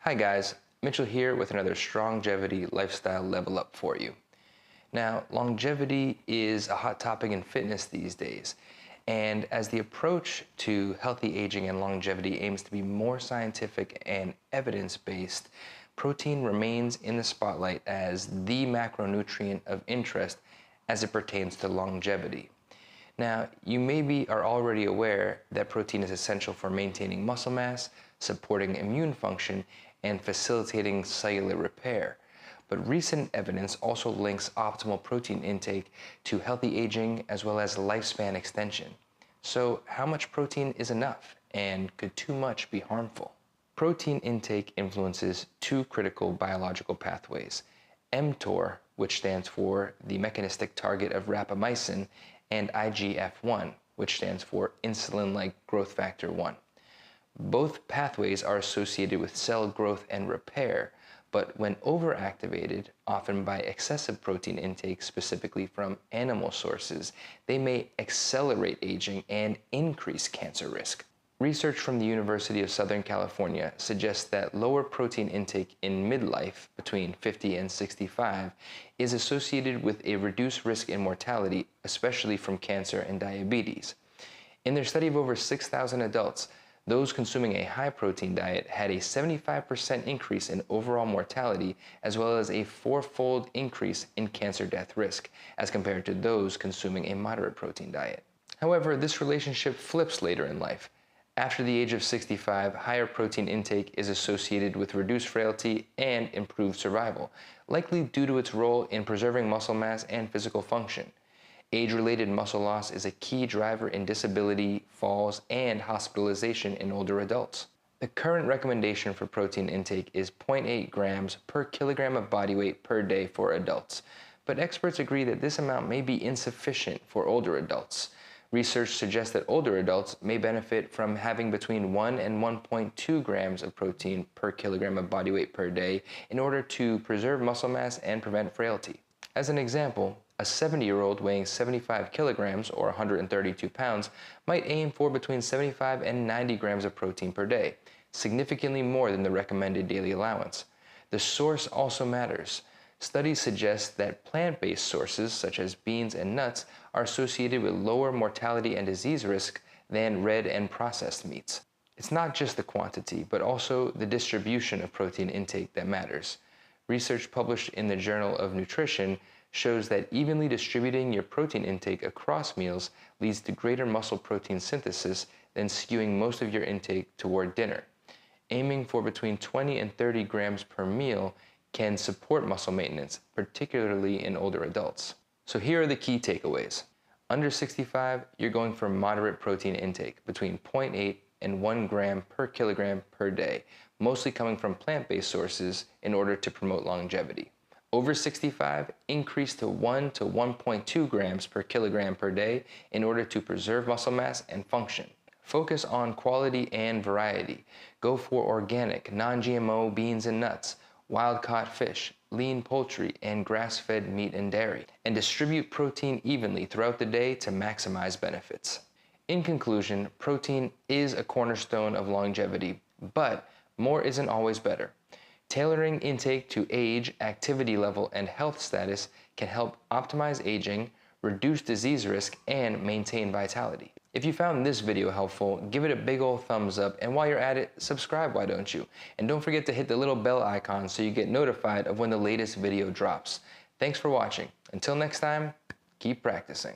Hi guys, Mitchell here with another Strongevity lifestyle level up for you. Now, longevity is a hot topic in fitness these days, and as the approach to healthy aging and longevity aims to be more scientific and evidence-based, protein remains in the spotlight as the macronutrient of interest as it pertains to longevity. Now, you are already aware that protein is essential for maintaining muscle mass, supporting immune function, and facilitating cellular repair. But recent evidence also links optimal protein intake to healthy aging as well as lifespan extension. So, how much protein is enough, and could too much be harmful? Protein intake influences two critical biological pathways: mTOR, which stands for the mechanistic target of rapamycin, and IGF-1, which stands for insulin-like growth factor 1. Both pathways are associated with cell growth and repair, but when overactivated, often by excessive protein intake specifically from animal sources, they may accelerate aging and increase cancer risk. Research from the University of Southern California suggests that lower protein intake in midlife, between 50 and 65, is associated with a reduced risk in mortality, especially from cancer and diabetes. In their study of over 6,000 adults, those consuming a high-protein diet had a 75% increase in overall mortality, as well as a four-fold increase in cancer death risk, as compared to those consuming a moderate protein diet. However, this relationship flips later in life. After the age of 65, higher protein intake is associated with reduced frailty and improved survival, likely due to its role in preserving muscle mass and physical function. Age-related muscle loss is a key driver in disability, falls, and hospitalization in older adults. The current recommendation for protein intake is 0.8 grams per kilogram of body weight per day for adults, but experts agree that this amount may be insufficient for older adults. Research suggests that older adults may benefit from having between 1 and 1.2 grams of protein per kilogram of body weight per day in order to preserve muscle mass and prevent frailty. As an example, a 70-year-old weighing 75 kilograms or 132 pounds might aim for between 75 and 90 grams of protein per day, significantly more than the recommended daily allowance. The source also matters. Studies suggest that plant-based sources such as beans and nuts are associated with lower mortality and disease risk than red and processed meats. It's not just the quantity, but also the distribution of protein intake that matters. Research published in the Journal of Nutrition shows that evenly distributing your protein intake across meals leads to greater muscle protein synthesis than skewing most of your intake toward dinner. Aiming for between 20 and 30 grams per meal can support muscle maintenance, particularly in older adults. So here are the key takeaways. Under 65, you're going for moderate protein intake, between 0.8 and 1 gram per kilogram per day, mostly coming from plant-based sources in order to promote longevity. Over 65, increase to 1 to 1.2 grams per kilogram per day in order to preserve muscle mass and function. Focus on quality and variety. Go for organic, non-GMO beans and nuts, wild-caught fish, lean poultry, and grass-fed meat and dairy, and distribute protein evenly throughout the day to maximize benefits. In conclusion, protein is a cornerstone of longevity, but more isn't always better. Tailoring intake to age, activity level, and health status can help optimize aging, reduce disease risk, and maintain vitality. If you found this video helpful, give it a big ol' thumbs up, and while you're at it, subscribe, why don't you? And don't forget to hit the little bell icon so you get notified of when the latest video drops. Thanks for watching. Until next time, keep practicing.